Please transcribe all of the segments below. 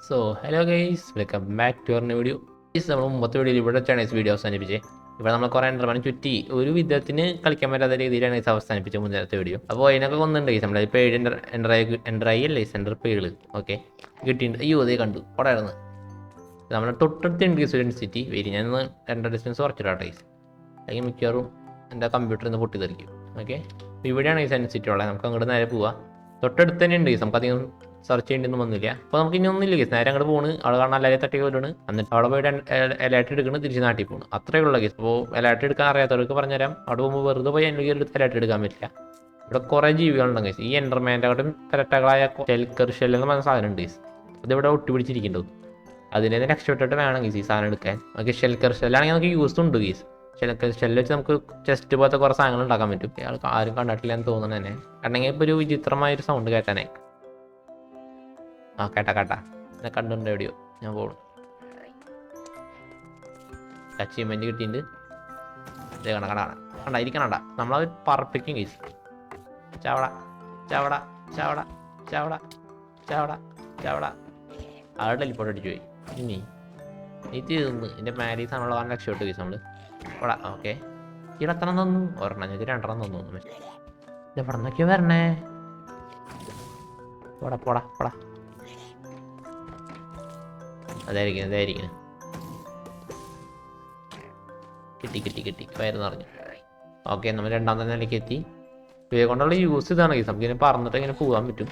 So hello guys, welcome back to our new video. നമ്മൾ മുമ്പത്തെ വീഡിയോയിൽ ഇവിടെ ചൈനീസ് വീഡിയോ അവസാനിപ്പിച്ചേ. ഇവിടെ നമ്മൾ കുറേ എൻ്റർമാൻ ചുറ്റി ഒരു വിധത്തിന് കളിക്കാൻ പറ്റാത്ത രീതിയിലാണ് ഇത് അവസാനിപ്പിച്ച മുന്നത്തെ വീഡിയോ. അപ്പോൾ അതിനൊക്കെ കൊന്നുണ്ട് ഗൈസ്. നമ്മുടെ പേഴ് എൻ്ററായി അല്ലേ സെൻറ്റർ പേള് ഓക്കെ കിട്ടിയിട്ടുണ്ട്. അയ്യോ അതേ കണ്ടു ഓടായിരുന്നു. നമ്മുടെ തൊട്ടടുത്തുണ്ട് ഗൈസ് ഒരു സിറ്റി വരി. ഞാൻ എൻ്റർ ഡിസ്റ്റൻസ് കുറച്ചിട്ടാണ് ഗൈസ്, അല്ലെങ്കിൽ മിക്കവാറും എൻ്റെ കമ്പ്യൂട്ടറിൽ നിന്ന് പൊട്ടിത്തെറിക്കും. ഓക്കെ, ഇവിടെയാണ് ഈ സെൻസിറ്റി ഉള്ളത്. നമുക്ക് അങ്ങോട്ട് നേരെ പോവാം. തൊട്ടടുത്ത് തന്നെ ഉണ്ട് ഗൈസ്, നമുക്കധികം സെർച്ച് ചെയ്യേണ്ടൊന്നും വന്നില്ല. അപ്പോൾ നമുക്ക് ഇനി ഒന്നുമില്ല ഗൈസ്, നേരെ അങ്ങോട്ട് പോണ്. അവിടെ കാണാൻ എല്ലാവരെയും തട്ടി വരുവാണ്. എന്നിട്ട് അവിടെ പോയിട്ട് എലായിട്ട് എടുക്കണം, തിരിച്ച് നാട്ടിൽ പോകണം. അത്രയേ ഉള്ളൂ ഗൈസ്. അപ്പോൾ എലായിട്ട് എടുക്കാൻ അറിയാത്തവർക്ക് പറഞ്ഞുതരാം. അവിടെ പോകുമ്പോൾ വെറുതെ പോയി എനിക്ക് എലായിട്ട് എടുക്കാൻ പറ്റില്ല. ഇവിടെ കുറേ ജീവികളുണ്ടാകും ഗൈസ്. ഈ എൻ്റർമാൻ്റെ ആയിട്ടും പെരട്ടകളായ ഷെൽക്കർ ഷെല്ലെന്ന് പറഞ്ഞ സാധനം ഉണ്ട് ഗൈസ്. അതിവിടെ ഒട്ടിപ്പിടിച്ചിരിക്കുന്നുണ്ട്. അതിനെ രക്ഷപ്പെട്ടിട്ട് വേണം ഗൈസ് ഈ സാധനം എടുക്കാൻ. നമുക്ക് ഷെൽക്കർ ഷെല്ലാണെങ്കിൽ നമുക്ക് യൂസ് ഉണ്ട് ഗൈസ്. ഷെല്ല് വെച്ച് നമുക്ക് ചെസ്റ്റ് പോലത്തെ കുറേ സാധനങ്ങൾ ഉണ്ടാക്കാൻ പറ്റും. അയാൾ ആരും കണ്ടിട്ടില്ല എന്ന് തോന്നുന്നു തന്നെ. കണ്ടെങ്കിൽ ഇപ്പോൾ ഒരു വിചിത്രമായൊരു സൗണ്ട് കേട്ടാനായി. കേട്ടാ എന്നെ കണ്ടുണ്ട് എവിടെയോ. ഞാൻ പോകണം. അച്ചീവ്മെൻറ്റ് കിട്ടിയിട്ടുണ്ട്. ഇതേ ഇരിക്കണണ്ട നമ്മളത് പറപ്പിക്കും കേസ്. ചവട ചവട ചവട ചവട ചവട ചവട അവിടെ ടെലിപ്പോർട്ട് അടിച്ചു പോയി. ഇനി തീർന്ന് എൻ്റെ മാരീസ് ആണുള്ള 1 ലക്ഷം ഇട്ട് കേസ് നമ്മൾ ഇവിടെ. ഓക്കെ, ഇവിടെ എത്ര തന്നു? ഒരെണ്ണം ഞങ്ങൾക്ക് 2 തന്നു. എവിടെ നിന്നൊക്കെയോ വരണേ. പോടാ പോടാ പോടാ. അതായിരിക്കും കിട്ടി വയറ് നിറഞ്ഞു. ഓക്കെ, നമ്മൾ 2ാമത്തെ നിലയ്ക്ക് എത്തി. ഇവയെ കൊണ്ടുള്ള യൂസ് ഇതാണ് കേസ്. നമുക്കിങ്ങനെ പറന്നിട്ട് ഇങ്ങനെ പോകാൻ പറ്റും.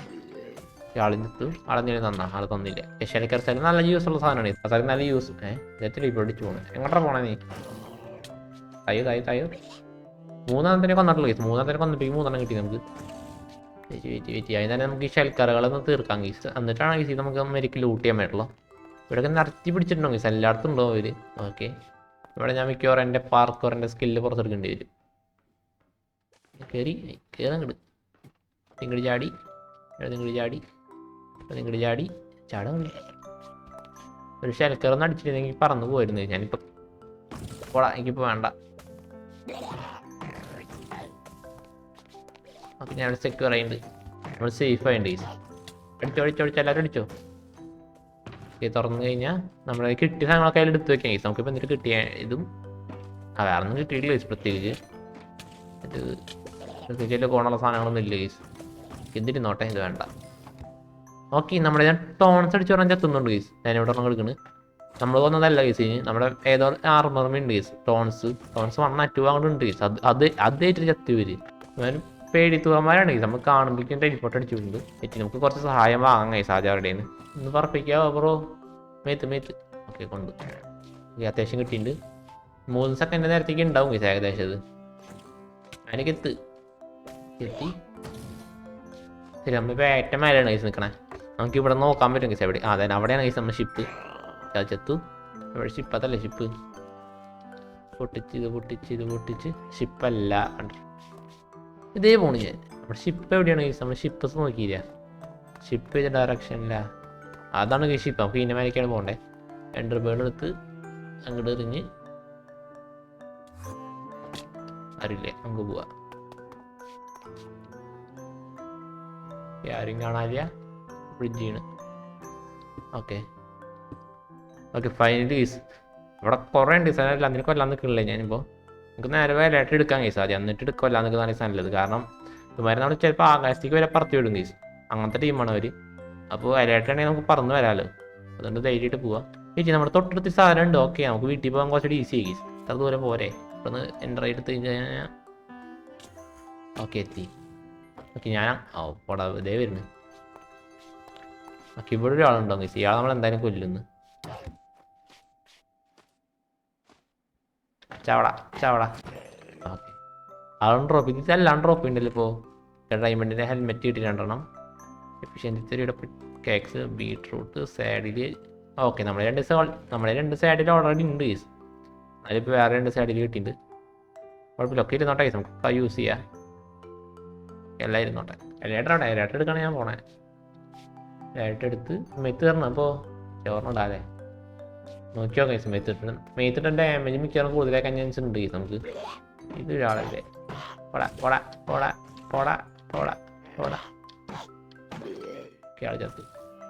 ആളിഞ്ഞിട്ട് ആളെന്തെങ്കിലും തന്നാ ആൾ തന്നില്ല. ഏഷ്യാനിക്കർ സ്ഥലം നല്ല യൂസ് ഉള്ള സാധനമാണ്. സ്ഥലം നല്ല യൂസ്. ഇതെത്ര ഇടിച്ചു പോകണേ? എങ്ങോട്ടാ പോണേ നീ? തായോ 3ാമത്തെ കൊന്നിട്ടുള്ള കേസ്. 3ാമത്തെ കൊന്നിട്ട് 3 കിട്ടി നമുക്ക്. വെയിറ്റ് അതിന് തന്നെ നമുക്ക് ഈ ഷെൽക്കറുകളൊന്ന് തീർക്കാം കേസ്. എന്നിട്ടാണ് കേസ് നമുക്ക് അമേരിക്ക ലൂട്ട് ചെയ്യാൻ പറ്റുള്ളൂ. ഇവിടെയൊക്കെ നിറച്ച് പിടിച്ചിട്ടുണ്ടോ കേസ്? എല്ലായിടത്തും ഉണ്ടോ അവർ? ഓക്കെ, ഇവിടെ ഞാൻ മിക്കവാറും എൻ്റെ പാർക്കോറിൻ്റെ സ്കില്ല് പുറത്തെടുക്കേണ്ടി വരും. കയറങ്ങട് ഇങ്ങോട്ട് ചാടി ചാടാൻ ഒരു ഷെൽക്കറൊന്നും അടിച്ചിരുന്നെങ്കിൽ പറന്നു പോയിരുന്നു. ഞാനിപ്പോൾ പോടാ, എനിക്കിപ്പോൾ വേണ്ട. ഓക്കെ, ഞാൻ സെക്യൂർ ആയിട്ടുണ്ട്. നമ്മൾ സേഫ് ആയിട്ടുണ്ട് കേസ്. അടിച്ചോ എല്ലാവരും അടിച്ചോ. തുറന്നു കഴിഞ്ഞാൽ നമ്മുടെ കിട്ടിയ സാധനങ്ങളൊക്കെ അതിൽ എടുത്ത് വെക്കാം കേസ്. നമുക്കിപ്പോൾ എന്നിട്ട് കിട്ടിയ ഇതും വേറെ ഒന്നും കിട്ടിയിട്ടില്ല കേസ്. പ്രത്യേകിച്ച് കോണുള്ള സാധനങ്ങളൊന്നും ഇല്ല കേസ്. എന്തിരുന്നോട്ടെ, ഇത് വേണ്ട. ഓക്കെ, നമ്മുടെ ഞാൻ ടോൺസ് അടിച്ച് പറഞ്ഞാൽ എത്തുന്നുണ്ട് കേസ്. ഞാനിവിടെ ഒരെണ്ണം എടുക്കുന്നത് നമ്മൾ വന്നതല്ല കേസ്. നമ്മുടെ ഏതോ ആർമറുണ്ട് കേസ്. ടോൺസ് 1 2 അങ്ങോട്ട് ഉണ്ട് കേസ്. അതേറ്റ് ചത്തി വരും. ഞാൻ പേടിത്തുവന്മാരാണ് കേസ്. നമ്മൾ കാണുമ്പോഴേക്കും ടെലിപ്പോർട്ട് അടിച്ചിട്ടുണ്ട്. നമുക്ക് കുറച്ച് സഹായം വാങ്ങാം കേസ് ആദ്യവരുടെ നിന്ന്. ഒന്ന് പറപ്പിക്കാവോ ബ്രോ? മേത്ത് ഓക്കെ കൊണ്ട് അത്യാവശ്യം കിട്ടിയിട്ടുണ്ട്. 3 സെക്കൻഡ് നേരത്തേക്ക് ഉണ്ടാവും കേസ് ഏകദേശം. അത് അതിനൊക്കെ എത്തി ശരി. നമ്മളിപ്പോൾ ഏറ്റവും മേലെയാണ് കേസ് നിൽക്കണേ. നമുക്ക് ഇവിടെ നോക്കാൻ പറ്റും കേസ് എവിടെ. അതെ, അവിടെയാണ് കേസ് നമ്മുടെ ഷിപ്പ്. ചത്തു. ഇവിടെ ഷിപ്പ് അതല്ലേ ഷിപ്പ്. പൊട്ടിച്ച് ഷിപ്പല്ല. ഇതേ പോണു ഞാൻ. നമ്മുടെ ഷിപ്പ് എവിടെയാണ് കേസ്? നമ്മൾ ഷിപ്പ് നോക്കിയില്ല. ഷിപ്പ് ചെയ്ത ഡയറക്ഷനില്ല. അതാണ് കേസ് ഷിപ്പ്. നമുക്ക് ഇതിൻ്റെ മേലേക്കാണ് പോകണ്ടേ. എൻ്റർ ബേൺ എടുത്ത് അങ്ങോട്ട് എറിഞ്ഞ് അറിയില്ലേ നമുക്ക് പോവാം. ആരും കാണാനില്ല. ബ്രിഡ്ജാണ്. Okay finally case. ഇവിടെ കുറേ ഡിസൈൻ അല്ല അതിന് കൊല്ലാൻ നിൽക്കണില്ലേ ഞാനിപ്പോൾ. നമുക്ക് നേരെ വേലായിട്ട് എടുക്കാൻ കേസ് ആദ്യം. എന്നിട്ട് കൊല്ലാൻ നിൽക്കുന്നതാണ് ഡിസൈൻ നല്ലത്. കാരണം ഇതുമാതിരി നമ്മൾ ചിലപ്പോൾ ആകാശത്തേക്ക് വരെ പറത്തി വിടും കേസ്. അങ്ങനത്തെ ടീമാണ് അവർ. അപ്പോൾ വേലായിട്ടാണെങ്കിൽ നമുക്ക് പറന്ന് വരാമല്ലോ. അതുകൊണ്ട് ധൈര്യമായിട്ട് പോവാം. ചേച്ചി നമ്മുടെ തൊട്ടടുത്ത് സാധനം ഉണ്ട്. ഓക്കെ, നമുക്ക് വീട്ടിൽ പോകാൻ കുറച്ചുകൂടി ഈസി ആയി കേസ്. അത്ര ദൂരം പോരെ. ഇവിടെ നിന്ന് എൻ്റർ എടുത്ത് കഴിഞ്ഞാൽ ഓക്കെ എത്തി. ഓക്കെ, ഞാൻ പോടാ ഇതേ വരുന്നു. ഓക്കെ, ഇവിടെ ഒരാളുണ്ടോ കേസ്? ഇയാൾ നമ്മൾ എന്തായാലും കൊല്ലുന്നു. ചവട ഓക്കെ, ആളും ഡ്രോപ്പ് ചെയ്ത് എല്ലാം ഡ്രോപ്പ് ഉണ്ടല്ലോ. ഇപ്പോൾ ഡയമണ്ടിൻ്റെ ഹെൽമെറ്റ് കിട്ടിയിട്ടുണ്ടെണ്ണം. Efficiency cakes beetroot saddle. Okay, നമ്മുടെ 2 സാഡിൽ ഓൾറെഡി ഉണ്ട് കേസ്. അതിലിപ്പോൾ വേറെ 2 സാഡിൽ കിട്ടിയിട്ടുണ്ട്. കുഴപ്പമില്ല. ഒക്കെ ഇരുന്നോട്ടെ കേസ്. നമുക്ക് യൂസ് ചെയ്യാം. എല്ലാം ഇരുന്നോട്ടെ. എലായിട്ട് എടുക്കാണ് ഞാൻ പോണേ. എലായിട്ട് എടുത്ത് മെത്ത് തരണം. അപ്പോൾ ചോറിനിടാതെ നോക്കിയോ കേസ്. മെയ്ത്തിട്ട് ഡാമേജ് മിക്കവാറും കൂടുതലാക്കാൻ ചാൻസ് ഉണ്ട് കേസ് നമുക്ക്. ഇതൊരാളല്ലേ. പോടാ. ആൾ ചത്തു.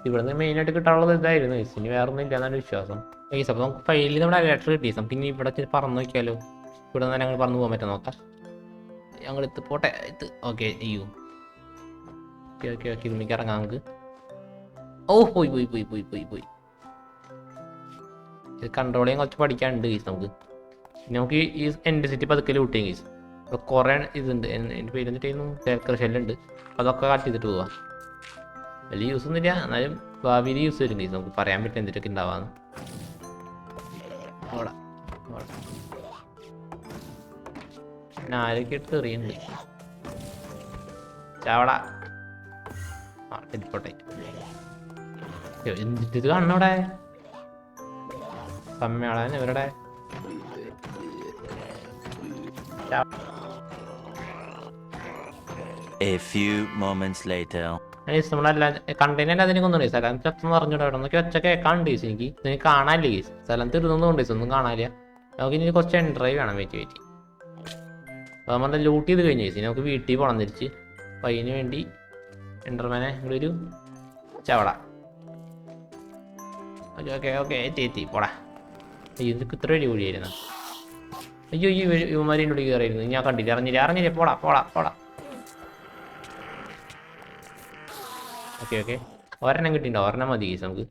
ഇവിടുന്ന് മെയിനായിട്ട് കിട്ടാനുള്ളത് ഇതായിരുന്നു ഗൈസ്. ഇനി വേറെ ഒന്നും ഇല്ല എന്നാണ് വിശ്വാസം ഗൈസ്. അപ്പോൾ നമുക്ക് ഫൈനലി നമ്മുടെ അലേർട്ട് കിട്ടി. നമുക്ക് ഇനി ഇവിടെ പറന്ന് നോക്കിയാലോ? ഇവിടെ നിന്ന് ഞങ്ങൾ പറന്ന് പോകാൻ പറ്റും നോക്കാം. ഞങ്ങൾ പോട്ടെ ഓക്കെ. അയ്യോ ഓക്കെ ഓക്കെ ഓക്കെ ഇതിലേക്ക് ഇറങ്ങാം നമുക്ക്. ഓ പോയി പോയി പോയി പോയി പോയി പോയി ഇത് കൺട്രോൾ ചെയ്യാൻ കുറച്ച് പഠിക്കാനുണ്ട് ഗൈസ് നമുക്ക്. നമുക്ക് ഈ എൻഡ് സിറ്റി പതുക്കെ ലൂട്ട് ചെയ്യും ഗൈസ്. അപ്പോൾ കുറേ ഇതുണ്ട്. എൻ്റെ പേര് എന്നിട്ടായിരുന്നു ഷെല്ലുണ്ട്. അതൊക്കെ കട്ട് ചെയ്തിട്ട് പോവാം. വലിയ യൂസ് ഒന്നുമില്ല, എന്നാലും ഭാവിയിൽ യൂസ് വരും ഗൈസ്. നമുക്ക് പറയാൻ പറ്റും എന്തിട്ടൊക്കെ ഉണ്ടാവാന്ന്. ഓടാ ഓടാ പിന്നെ ആരൊക്കെ എടുത്ത് എറിയുന്നുണ്ട്. ചാവടാ എത്തിപ്പോട്ടെ. എന്നിട്ട് ഇത് കാണണവിടെ സമ്മേളന ഇവരുടെ A few moments later. നമ്മളല്ല കണ്ടതിനെ അതിനെ കൊന്നുണ്ട് സ്ഥലം ചത്തെന്ന് പറഞ്ഞിട്ട് അവിടെ നോക്കി ഒച്ച കേൾക്കാണ്ട് കേസ്. എനിക്ക് കാണാനില്ല കേസ്. സ്ഥലം തീർന്നുകൊണ്ട് ഒന്നും കാണാനില്ല. നമുക്ക് ഇനി കുറച്ച് എൻഡ്രൈവ് വേണം. വെയിറ്റ് അപ്പോൾ നമ്മൾ ലൂട്ട് ചെയ്ത് കഴിഞ്ഞ കേസ് നമുക്ക് വീട്ടിൽ പോകണം തിരിച്ച്. അപ്പം അതിന് വേണ്ടി എൻഡർമാനെ ഇവിടെ ഒരു ചവട. ഓക്കെ ഓക്കെ ഓക്കെ എത്തി പോടാ. ഇതൊക്കെ ഇത്ര വലിയ കൂടിയായിരുന്നു. അയ്യോ ഈ ഇവന്മാരെ ഉള്ളിൽ കയറിയിരുന്നു. ഞാൻ കണ്ടില്ല, അറിഞ്ഞില്ല. പോടാ പോടാ പോടാ. ഓക്കെ ഓക്കെ ഒരെണ്ണം കിട്ടിയിട്ടുണ്ടോ? ഒരെണ്ണം മതി ഗീസ്. നമുക്ക്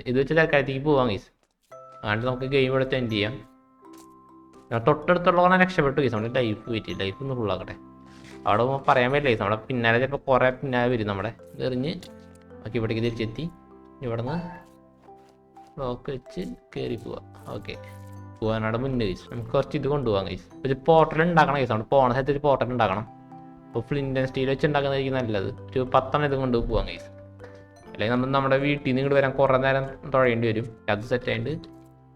ഇത് വെച്ച് തൽക്കാലത്തേക്ക് പോവാം ഗീസ്. അതുകൊണ്ട് നമുക്ക് ഗെയിം എടുത്ത് എൻഡ് ചെയ്യാം. തൊട്ടടുത്തുള്ള രക്ഷപ്പെട്ടു ഗീസ്. നമ്മുടെ ലൈഫ് ഒന്ന് ഫുള്ളാക്കട്ടെ. അവിടെ പോകുമ്പോൾ പറയാൻ പറ്റില്ല ഗീസ്. നമ്മുടെ പിന്നാലെ ചിലപ്പോൾ കുറേ പിന്നാലെ വരും. നമ്മുടെ എറിഞ്ഞ് ഓക്കെ ഇവിടേക്ക് തിരിച്ചെത്തി. ഇവിടെ നിന്ന് ബ്ലോക്ക് വെച്ച് കയറി പോവാം. ഓക്കെ പോകാനവിടെ മുന്നേ ഗീസ്. നമുക്ക് കുറച്ച് ഇത് കൊണ്ടുപോകാം ഗീസ്. ഒരു പോർട്ടൽ ഉണ്ടാക്കണം ഗീസ്. നമ്മൾ പോകണ സ്ഥലത്ത് ഒരു പോർട്ടൽ ഉണ്ടാക്കണം. അപ്പോൾ ഫ്ലിൻ്റ് ആൻഡ് സ്റ്റീൽ വെച്ച് ഉണ്ടാക്കുന്നതായിരിക്കും നല്ലത്. ഒരു 10 ഇത് കൊണ്ട് പോകാം ഗൈസ്. അല്ലെങ്കിൽ നമ്മൾ നമ്മുടെ വീട്ടിൽ നിന്ന് ഇങ്ങോട്ട് വരാൻ കുറേ നേരം തുഴയേണ്ടി വരും. അത് സെറ്റ് ആയിട്ട്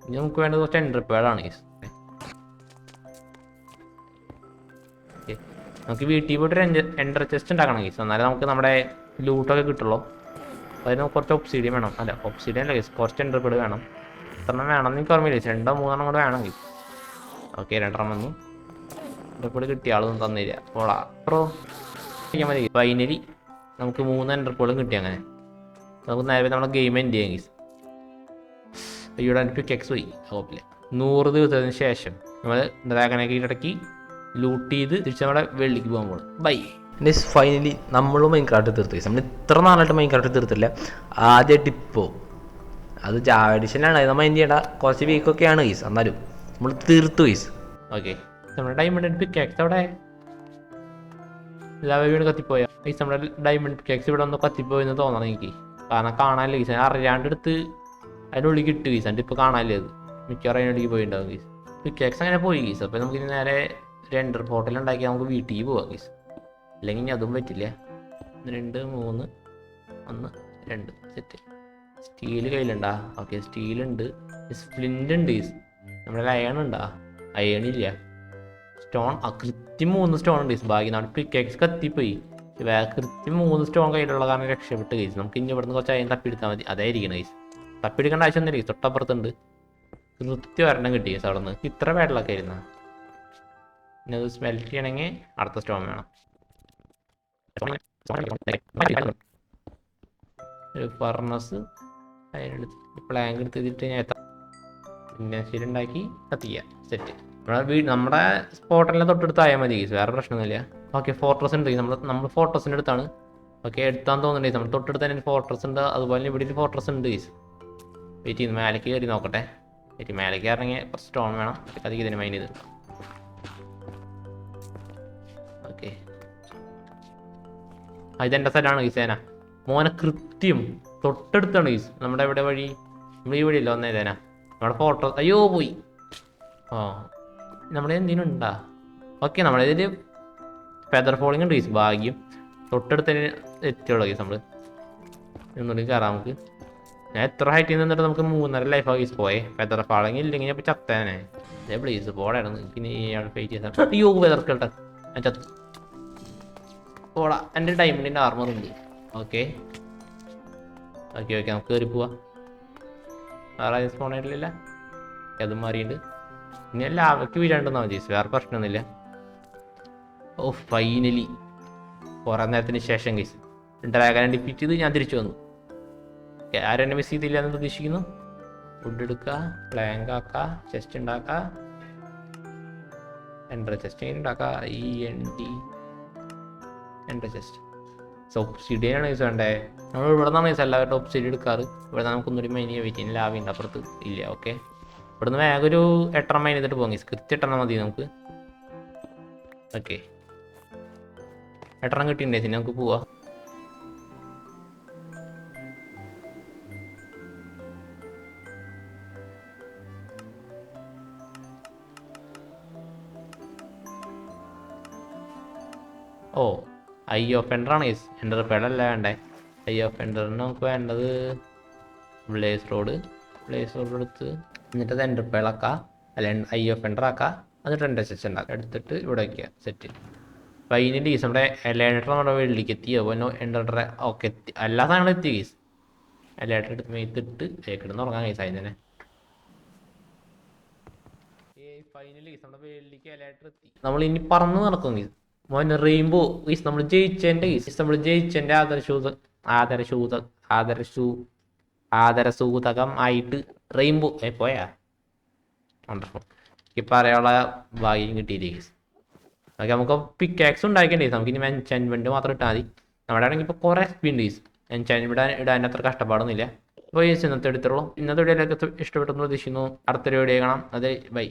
ഇനി നമുക്ക് വേണ്ടത് കുറച്ച് എൻട്രിപ്പേഡാണ് ഗൈസ്. ഓക്കെ നമുക്ക് വീട്ടിൽ പോയിട്ട് ഒരു എൻഡർ ചെസ്റ്റ് ഉണ്ടാക്കണം ഗൈസ്. എന്നാലും നമുക്ക് നമ്മുടെ ലൂട്ടൊക്കെ കിട്ടുള്ളൂ. അതിന് നമുക്ക് കുറച്ച് ഒബ്സിഡിയൻ വേണം. അല്ല ഒബ്സിഡിയൻ അല്ല ഗൈസ്, കുറച്ച് എൻട്രിപ്പേഡ് വേണം. എത്രണ്ണം വേണം എന്ന് എനിക്ക് ഓർമ്മയില്ല. 2-3 കൂടെ വേണം ഗൈസ്. ഓക്കെ 2 വന്നു. എൻട്രിപ്പേഡ് കിട്ടിയ ആളൊന്നും തന്നില്ല. പോളാ പ്രോ ചെയ്യാൻ മതി. ഫൈനലി നമുക്ക് 3 എൻട്രിപ്പേഡും കിട്ടി. അങ്ങനെ നമുക്ക് നേരെ നമ്മുടെ ഗെയിം എൻഡ് ചെയ്യാം ഗൈസ്. ഇവിടെ പിക്കെക്സ് പോയി ഹോപ്പില്ല. 100 ദിവസത്തിന് ശേഷം നമ്മൾ ഡ്രാഗനൊക്കെ ഇടയ്ക്ക് ലൂട്ട് ചെയ്ത് തിരിച്ച് നമ്മുടെ വെള്ളിക്ക് പോകാൻ പോകും. ബൈ. ഫൈനലി നമ്മളും മൈൻക്രാഫ്റ്റ് തീർത്തു. നമ്മൾ ഇത്ര നാളായിട്ട് മൈൻക്രാഫ്റ്റ് തീർത്തില്ല. ആദ്യമായിട്ട് ഇപ്പോൾ അത് ജാവ എഡിഷനിലാണ്. അത് മൈൻഡ് ചെയ്യേണ്ട കുറച്ച് വീക്കൊക്കെയാണ് ഗൈസ്. എന്നാലും നമ്മൾ തീർത്തു ഗൈസ്. ഓക്കെ നമ്മുടെ ഡയമണ്ട് പിക്കെക്സ് അവിടെ വീട് കത്തിപ്പോയാ ഗൈസ്. നമ്മുടെ ഡയമണ്ട് പിക്കെക്സ് ഇവിടെ ഒന്ന് കത്തിപ്പോയെന്ന് തോന്നണം എനിക്ക്. കാരണം കാണാനില്ല ഗൈസ്. അറിയാണ്ട് എടുത്ത് അതിനുള്ളിൽ കിട്ടും ഗൈസ്. എന്നിട്ട് ഇപ്പോൾ കാണാനില്ല. അത് മിക്കവാറും അതിനുള്ളിൽ പോയിട്ടുണ്ടാവും ഗൈസ്. പിക്കെക്സ് അങ്ങനെ പോയി ഗൈസ്. അപ്പോൾ നമുക്ക് ഇനി നേരെ ഒരു എൻഡർ പോർട്ടൽ ഉണ്ടാക്കി നമുക്ക് വീട്ടിൽ പോവാം ഗൈസ്. അല്ലെങ്കിൽ ഇനി അതും പറ്റില്ല. 2 3 1 2 സെറ്റ്. സ്റ്റീൽ കയ്യിലുണ്ടാ? ഓക്കെ സ്റ്റീലുണ്ട്. ഫ്ലിൻ്റ് ഉണ്ട് ഗൈസ്. നമ്മുടെ അയൺ ഉണ്ടാ? അയണില്ല. സ്റ്റോൺ കൃത്യം 3 സ്റ്റോൺ ഉണ്ട് ഗൈസ്. ബാക്കി നമ്മുടെ പിക്കെക്സ് കത്തിപ്പോയി. കൃത്യം 3 സ്റ്റോൺ കയ്യിലുള്ള കാരണം രക്ഷപ്പെട്ട് ഗൈസ്. നമുക്ക് ഇനി ഇവിടുന്ന് കുറച്ച് അയൺ തപ്പിയെടുത്താൽ മതി. അതായിരിക്കണം ഗൈസ്. തപ്പിയെടുക്കേണ്ട ആവശ്യമൊന്നുമില്ല ഗൈസ്. തൊട്ടപ്പുറത്തുണ്ട്. കൃത്യം ഒരെണ്ണം കിട്ടി ഗൈസ്. അവിടെ നിന്ന് ഇത്ര വേടലൊക്കെ ആയിരുന്നു. പിന്നെ അത് സ്മെൽറ്റ് ചെയ്യണമെങ്കിൽ അടുത്ത സ്റ്റോൺ വേണം. ഒരു ഫർണസ് അതിനെടുത്ത് പ്ലാങ്ക് എടുത്ത് ഇതിട്ട് ഞാൻ പിന്നെ ശരി ഉണ്ടാക്കി കത്തിക്കുക. സെറ്റ്. നമ്മുടെ സ്പോട്ടെല്ലാം തൊട്ടടുത്തായാൽ മതി ഗൈസ്. വേറെ പ്രശ്നമൊന്നുമില്ല. ഓക്കെ ഫോർട്രസ് ഉണ്ട്. നമ്മൾ ഫോർട്രസിൻ്റെ അടുത്താണ്. ഓക്കെ എടുത്താൻ തോന്നുന്നുണ്ട്. നമ്മൾ തൊട്ടടുത്ത് തന്നെ ഫോർട്രസ് ഉണ്ട്. അതുപോലെ ഇവിടെ ഒരു ഫോർട്രസ് ഉണ്ട് ഗൈസ്. വെയിറ്റ് ചെയ്യുന്നു. മേലേക്ക് കയറി നോക്കട്ടെ. മേലേക്ക് ഇറങ്ങി കുറച്ച് സ്റ്റോൺ വേണം. അധികം ഇതിന് മൈൻഡ് ചെയ്ത്. ഓക്കെ ഇതെൻ്റെ സ്ഥലമാണ് ഗൈസ്. സേന മോനെ കൃത്യം തൊട്ടടുത്താണ് ഗൈസ്. നമ്മുടെ ഇവിടെ വഴി നമ്മൾ ഈ വഴിയല്ല വന്നേ സേന. നമ്മുടെ ഫോട്ടോ അയ്യോ പോയി. നമ്മുടെ എന്തെങ്കിലും ഉണ്ടാ? ഓക്കെ നമ്മളിതിൽ ഫെദർ ഫോളിങ് ഉണ്ട് ഗൈസ്. ഭാഗ്യം തൊട്ടടുത്ത് തന്നെ എത്തിയുള്ളൂ ഗൈസ്. നമ്മൾ ഒന്നുകൂടി കയറാം നമുക്ക്. ഞാൻ എത്ര ഹൈറ്റിൽ നിന്നിട്ട് നമുക്ക് 3.5 ലൈഫ് ഗൈസ് പോയേ. ഫെദർ ഫോളിങ് ഇല്ലെങ്കിൽ ഇപ്പോൾ ചത്തേനെ. പ്ലീസ് പോടായിരുന്നു. പിന്നെ ഇയാൾ ഫൈറ്റ് ചെയ്താൽ അയ്യോ ഫെദർ കേട്ടെ ഞാൻ ചത്തു. പോടാ. എൻ്റെ ഡയമണ്ടിൻ്റെ ആർമർ ഉണ്ട്. ഓക്കെ ഓക്കെ ഓക്കെ നമുക്ക് കയറി പോവാം. വേറെ സ്പോൺ ആയിട്ടില്ല. അതും മാറിയുണ്ട്. ഇനി എല്ലാം അവയ്ക്ക് വീഴാണ്ടെന്നാൽ മതി. വേറെ പ്രശ്നമൊന്നുമില്ല. ഓ ഫൈനലി കുറേ നേരത്തിന് ശേഷം ഗൈസ് ഡ്രാഗനെ ഡിഫീറ്റ് ചെയ്ത് ഞാൻ തിരിച്ചു വന്നു. ഓക്കെ, ആരും എന്നെ മിസ് ചെയ്തില്ല എന്ന് പ്രതീക്ഷിക്കുന്നു. ഫുഡ് എടുക്കുക, പ്ലാങ്ക് ആക്കുക, ചെസ്റ്റ് ഉണ്ടാക്കുക, എൻട്ര ചെസ്റ്റ് ഉണ്ടാക്കുക, എൻട്ര ചെസ്റ്റ്. സോ ഒബ്സിഡിയാണ് യൂസ് വേണ്ടേ. നമ്മൾ ഇവിടെ നിന്നാണ് യൂസ് എല്ലാവരുടെ ഒബ്സിഡി എടുക്കാറ്. ഇവിടെ നമുക്കൊന്നൊരു മൈൻ ചെയ്യാൻ പറ്റി, ലാവിൻ്റെ അപ്പുറത്ത് ഇല്ല. ഓക്കെ, ഇവിടെ നിന്ന് വേഗം ഒരു 8 മൈൻ ചെയ്തിട്ട് പോകാം. കൃത്യം 8 മതി നമുക്ക്. ഓക്കെ, 8 കിട്ടിയിട്ടുണ്ടേ, നമുക്ക് പോവാം. ഓ, ഐ ഓഫ് എൻഡറാണ് കേസ്. എൻഡർ പേടല്ല വേണ്ടേ. ഐ ഓഫ് എൻഡറിന് നമുക്ക് വേണ്ടത് ബ്ലേസ് റോഡ് എടുത്ത് എന്നിട്ട് അത് എൻഡർ പേളാക്കാം, അല്ല ഐ ഓഫ് എൻഡർ ആക്കാം. എന്നിട്ട് എൻഡർ ചെസ്റ്റ് ഉണ്ടാക്കാം. എടുത്തിട്ട് ഇവിടെ വയ്ക്കുക, സെറ്റ്. ഫൈനലി കേസ് നമ്മുടെ എലേറ്റർ നമ്മുടെ വീട്ടിലേക്ക് എത്തി. അപ്പോൾ എൻഡറിൻ്റെ ഓക്കെ എത്തി, എല്ലാ സാധനങ്ങളും എത്തി കേസ്. എലേറ്റർ എടുത്ത് മേത്തിട്ട് കിടന്ന് ഉറങ്ങാൻ കേസ്. അതിന് തന്നെ ഫൈനലി കേസ് നമ്മുടെ വീട്ടിലേക്ക് എലേറ്റർ എത്തി. നമ്മൾ ഇനി പറന്ന് നടക്കും കേസ്. മോനെ റെയിൻബോ ഈസ് നമ്മൾ ജയിച്ചതിൻ്റെ ആദരസൂതകം ആയിട്ട് റെയിൻബോ പോയാ വണ്ടർഫുൾ. എനിക്ക് പറയാനുള്ള ഭാഗ്യം കിട്ടിയില്ലേ. ഓക്കെ, നമുക്ക് പിക്കാക്സ് ഉണ്ടാക്കേണ്ടേ. നമുക്ക് ഇനി എൻചാൻമെൻറ്റ് മാത്രം ഇട്ടാൽ മതി. നമ്മുടെ ആണെങ്കിൽ ഇപ്പോൾ കുറേ എക്സ്പി ഉണ്ട്. എൻചാൻമെൻറ്റ് ഇടാൻ അത്ര കഷ്ടപ്പാടൊന്നുമില്ല. അപ്പോൾ ഇന്നത്തെ എടുത്തുള്ളൂ. ഇന്നത്തെ വീഡിയോയിലേക്ക് ഇഷ്ടപ്പെട്ടെന്ന് പ്രതീക്ഷിക്കുന്നു. അടുത്തൊരു വീഡിയോ കാണാം. അത് ബൈ.